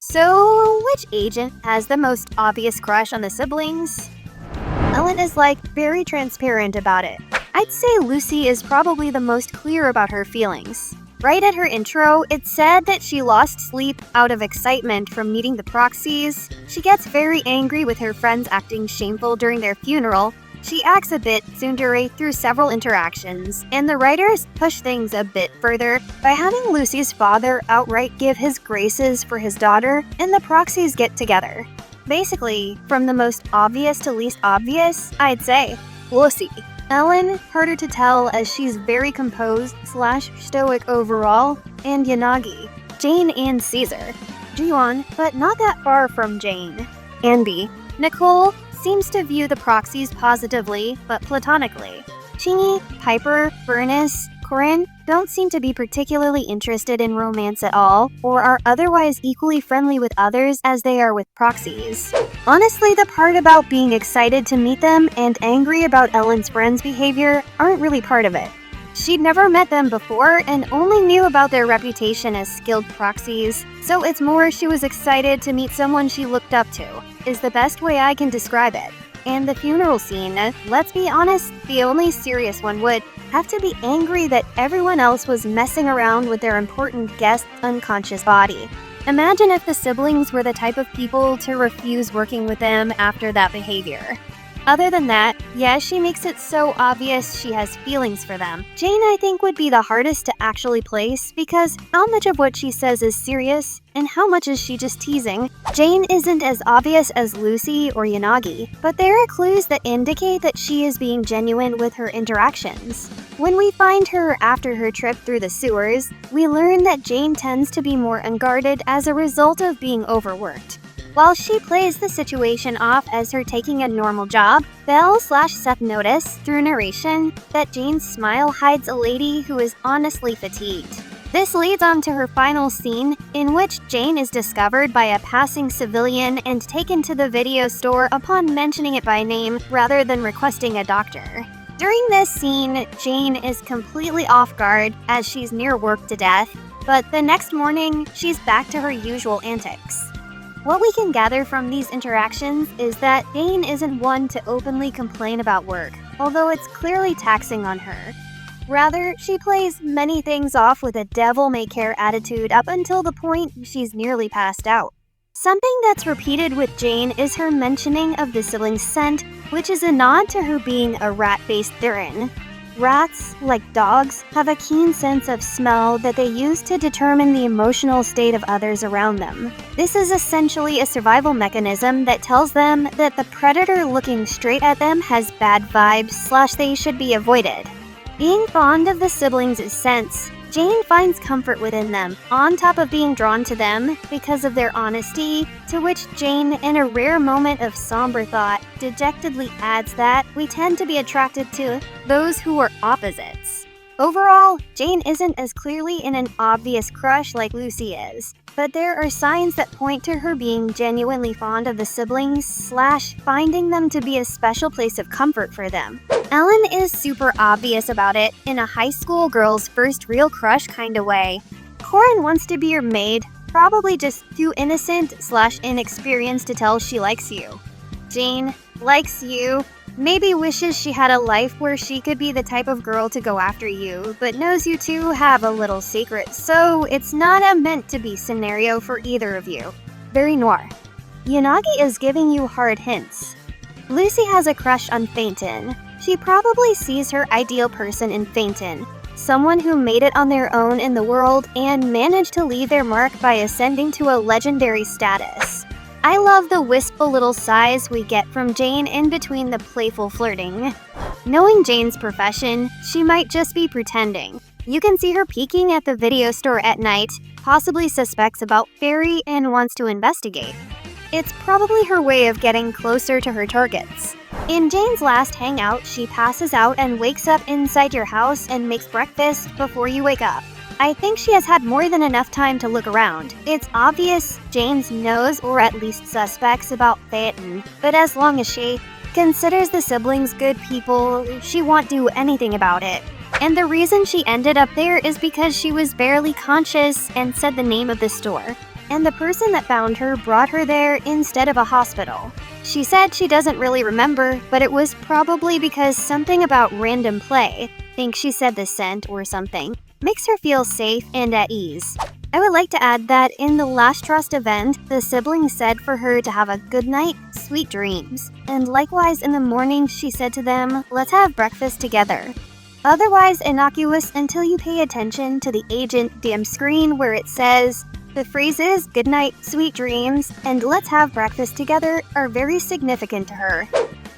So, which agent has the most obvious crush on the siblings? Ellen is very transparent about it. I'd say Lucy is probably the most clear about her feelings. Right at her intro, it said that she lost sleep out of excitement from meeting the Proxies. She gets very angry with her friends acting shameful during their funeral. She acts a bit tsundere through several interactions, and the writers push things a bit further by having Lucy's father outright give his graces for his daughter, and the Proxies get together. Basically, from the most obvious to least obvious, I'd say Lucy. Ellen, harder to tell as she's very composed/stoic overall, and Yanagi. Jane and Caesar. Jiwon, but not that far from Jane. Anby. Nicole seems to view the Proxies positively, but platonically. Chingy, Piper, Furnace, Corinne don't seem to be particularly interested in romance at all, or are otherwise equally friendly with others as they are with Proxies. Honestly, the part about being excited to meet them and angry about Ellen's friends' behavior aren't really part of it. She'd never met them before and only knew about their reputation as skilled Proxies, so it's more she was excited to meet someone she looked up to, is the best way I can describe it. And the funeral scene, let's be honest, the only serious one would have to be angry that everyone else was messing around with their important guest's unconscious body. Imagine if the siblings were the type of people to refuse working with them after that behavior. Other than that, yes, she makes it so obvious she has feelings for them. Jane, I think, would be the hardest to actually place because how much of what she says is serious and how much is she just teasing? Jane isn't as obvious as Lucy or Yanagi, but there are clues that indicate that she is being genuine with her interactions. When we find her after her trip through the sewers, we learn that Jane tends to be more unguarded as a result of being overworked. While she plays the situation off as her taking a normal job, Belle/Seth notice, through narration, that Jane's smile hides a lady who is honestly fatigued. This leads on to her final scene, in which Jane is discovered by a passing civilian and taken to the video store upon mentioning it by name rather than requesting a doctor. During this scene, Jane is completely off guard as she's near worked to death, but the next morning, she's back to her usual antics. What we can gather from these interactions is that Jane isn't one to openly complain about work, although it's clearly taxing on her. Rather, she plays many things off with a devil-may-care attitude up until the point she's nearly passed out. Something that's repeated with Jane is her mentioning of the siblings' scent, which is a nod to her being a rat-based Thurin. Rats, like dogs, have a keen sense of smell that they use to determine the emotional state of others around them. This is essentially a survival mechanism that tells them that the predator looking straight at them has bad vibes / they should be avoided. Being fond of the siblings' scents, Jane finds comfort within them, on top of being drawn to them because of their honesty, to which Jane, in a rare moment of somber thought, dejectedly adds that we tend to be attracted to those who are opposites. Overall, Jane isn't as clearly in an obvious crush like Lucy is, but there are signs that point to her being genuinely fond of the siblings / finding them to be a special place of comfort for them. Ellen is super obvious about it in a high school girl's first real crush kind of way. Corinne wants to be your maid, probably just too innocent / inexperienced to tell she likes you. Jane likes you, maybe wishes she had a life where she could be the type of girl to go after you, but knows you two have a little secret, so it's not a meant-to-be scenario for either of you. Very noir. Yanagi is giving you hard hints. Lucy has a crush on Phaeton. She probably sees her ideal person in Phaeton, someone who made it on their own in the world and managed to leave their mark by ascending to a legendary status. I love the wistful little sighs we get from Jane in between the playful flirting. Knowing Jane's profession, she might just be pretending. You can see her peeking at the video store at night, possibly suspects about Fairy and wants to investigate. It's probably her way of getting closer to her targets. In Jane's last hangout, she passes out and wakes up inside your house and makes breakfast before you wake up. I think she has had more than enough time to look around. It's obvious Jane's knows or at least suspects about Phaeton, but as long as she considers the siblings good people, she won't do anything about it. And the reason she ended up there is because she was barely conscious and said the name of the store. and the person that found her brought her there instead of a hospital. She said she doesn't really remember, but it was probably because something about random play, think she said the scent or something, makes her feel safe and at ease. I would like to add that in the last trust event, the siblings said for her to have a good night, sweet dreams. And likewise in the morning she said to them, let's have breakfast together. Otherwise innocuous until you pay attention to the agent DM screen where it says, the phrases good night, sweet dreams, and let's have breakfast together are very significant to her.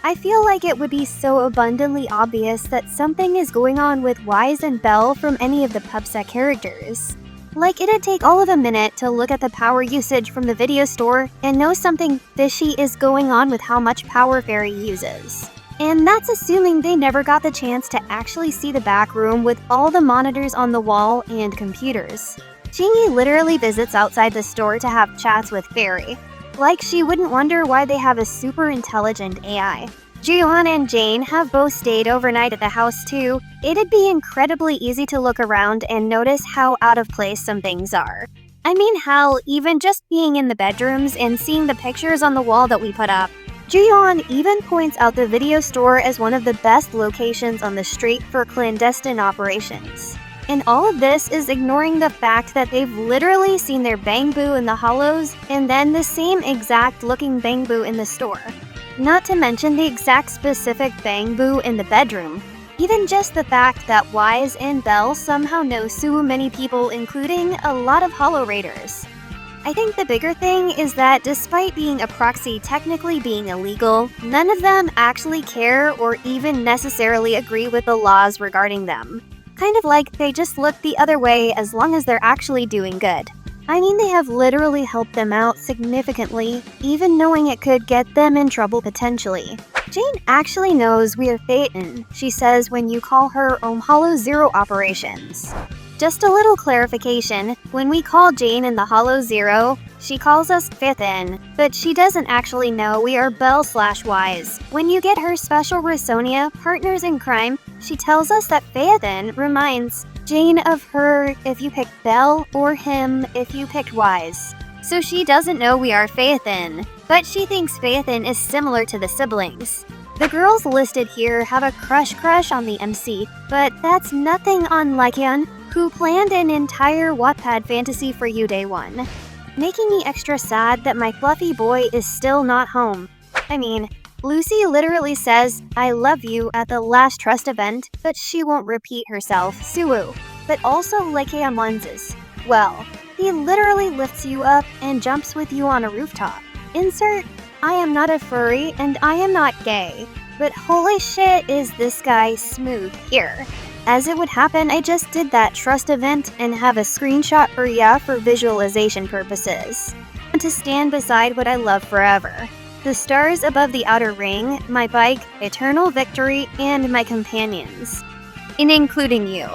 I feel like it would be so abundantly obvious that something is going on with Wise and Belle from any of the pubset characters. Like, it'd take all of a minute to look at the power usage from the video store and know something fishy is going on with how much power Fairy uses. And that's assuming they never got the chance to actually see the back room with all the monitors on the wall and computers. Jingy literally visits outside the store to have chats with Fairy. Like she wouldn't wonder why they have a super intelligent AI. Jiwon and Jane have both stayed overnight at the house too. It'd be incredibly easy to look around and notice how out of place some things are. I mean, hell, even just being in the bedrooms and seeing the pictures on the wall that we put up. Jiwon even points out the video store as one of the best locations on the street for clandestine operations. And all of this is ignoring the fact that they've literally seen their Bangbu in the hollows and then the same exact looking Bangbu in the store. Not to mention the exact specific Bangbu in the bedroom. Even just the fact that Wise and Belle somehow know so many people, including a lot of Hollow Raiders. I think the bigger thing is that despite being a proxy technically being illegal, none of them actually care or even necessarily agree with the laws regarding them. Kind of like they just look the other way as long as they're actually doing good. I mean, they have literally helped them out significantly, even knowing it could get them in trouble potentially. Jane actually knows we're Phaeton, she says when you call her Hollow Zero operations. Just a little clarification, when we call Jane in the Hollow Zero, she calls us Phaeton, but she doesn't actually know we are Belle/Wise. When you get her special Rsonia, partners in crime, she tells us that Phaeton reminds Jane of her if you picked Belle or him if you picked Wise. So she doesn't know we are Phaeton, but she thinks Phaeton is similar to the siblings. The girls listed here have a crush on the MC, but that's nothing on Lycaon, who planned an entire Wattpad fantasy for you day one. Making me extra sad that my fluffy boy is still not home. I mean, Lucy literally says, I love you at the last trust event, but she won't repeat herself, Suwoo. But also Lycaon lenses. Well, he literally lifts you up and jumps with you on a rooftop. Insert, I am not a furry and I am not gay, but holy shit is this guy smooth here. As it would happen, I just did that trust event and have a screenshot for ya for visualization purposes. And to stand beside what I love forever. The stars above the outer ring, my bike, eternal victory, and my companions. Including you.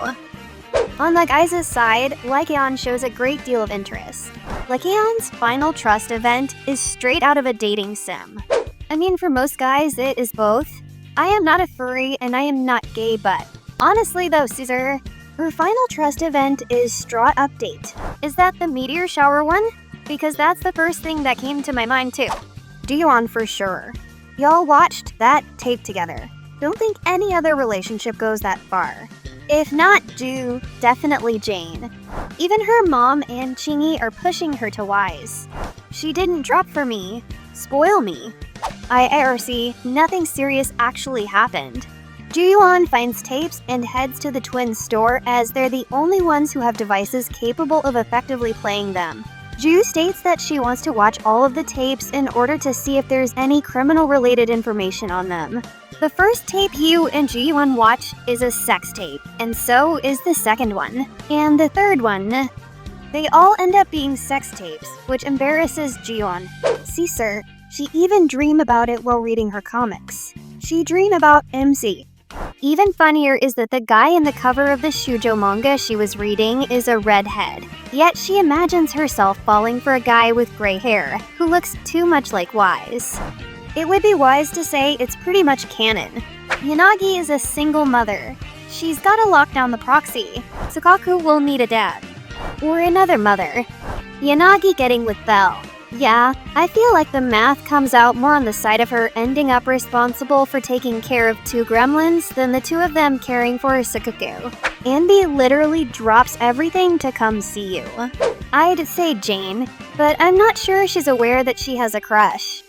On the guys' side, Lycaon shows a great deal of interest. Lycaon's final trust event is straight out of a dating sim. I mean, for most guys, it is both. I am not a furry and I am not gay, but honestly though, Caesar, her final trust event is Straw Update. Is that the meteor shower one? Because that's the first thing that came to my mind too. Jiwon for sure. Y'all watched that tape together. Don't think any other relationship goes that far. If not Ju, definitely Jane. Even her mom and Chingy are pushing her to Wise. She didn't drop for me. Spoil me. IRC, nothing serious actually happened. Jiwon finds tapes and heads to the twins' store as they're the only ones who have devices capable of effectively playing them. Ju states that she wants to watch all of the tapes in order to see if there's any criminal-related information on them. The first tape you and Jiwon watch is a sex tape, and so is the second one. And the third one. They all end up being sex tapes, which embarrasses Jiwon. See sir, she even dream about it while reading her comics. She dream about MC. Even funnier is that the guy in the cover of the shoujo manga she was reading is a redhead. Yet she imagines herself falling for a guy with gray hair, who looks too much like Wise. It would be wise to say it's pretty much canon. Yanagi is a single mother. She's gotta lock down the proxy. Sukaku will need a dad. Or another mother. Yanagi getting with Belle. Yeah, I feel like the math comes out more on the side of her ending up responsible for taking care of 2 gremlins than the 2 of them caring for Sakuku. Andy literally drops everything to come see you. I'd say Jane, but I'm not sure she's aware that she has a crush.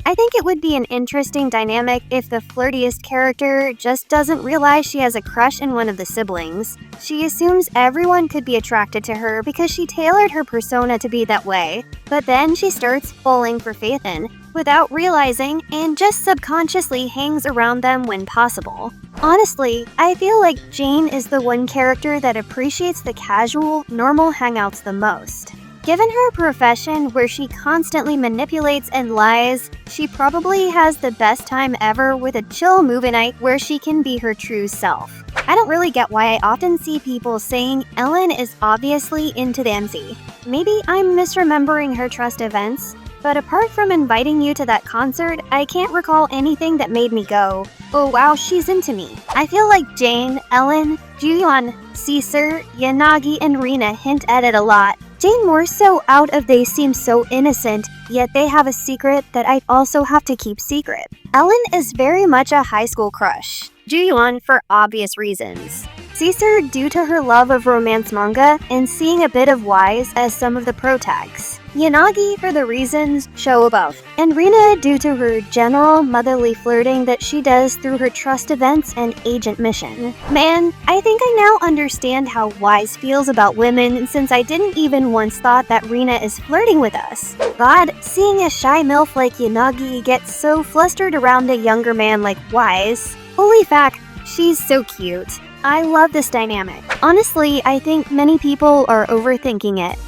I think it would be an interesting dynamic if the flirtiest character just doesn't realize she has a crush in one of the siblings. She assumes everyone could be attracted to her because she tailored her persona to be that way, but then she starts falling for Phaethon without realizing and just subconsciously hangs around them when possible. Honestly, I feel like Jane is the one character that appreciates the casual, normal hangouts the most. Given her profession where she constantly manipulates and lies, she probably has the best time ever with a chill movie night where she can be her true self. I don't really get why I often see people saying Ellen is obviously into dancing. Maybe I'm misremembering her trust events, but apart from inviting you to that concert, I can't recall anything that made me go, oh wow, she's into me. I feel like Jane, Ellen, Juyeon, Caesar, Yanagi, and Rina hint at it a lot. Jane more so out of they seem so innocent, yet they have a secret that I'd also have to keep secret. Ellen is very much a high school crush. Juyeon for obvious reasons. Caesar due to her love of romance manga and seeing a bit of Wise as some of the protags. Yanagi for the reasons show above. And Rina due to her general motherly flirting that she does through her trust events and agent mission. Man, I think I now understand how Wise feels about women since I didn't even once thought that Rina is flirting with us. God, seeing a shy MILF like Yanagi get so flustered around a younger man like Wise. Holy fact, she's so cute. I love this dynamic. Honestly, I think many people are overthinking it.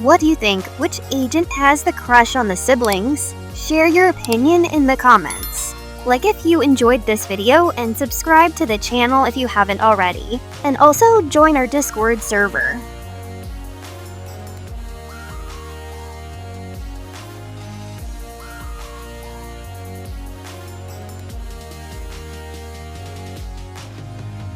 What do you think? Which agent has the crush on the siblings? Share your opinion in the comments. Like if you enjoyed this video and subscribe to the channel if you haven't already. And also join our Discord server.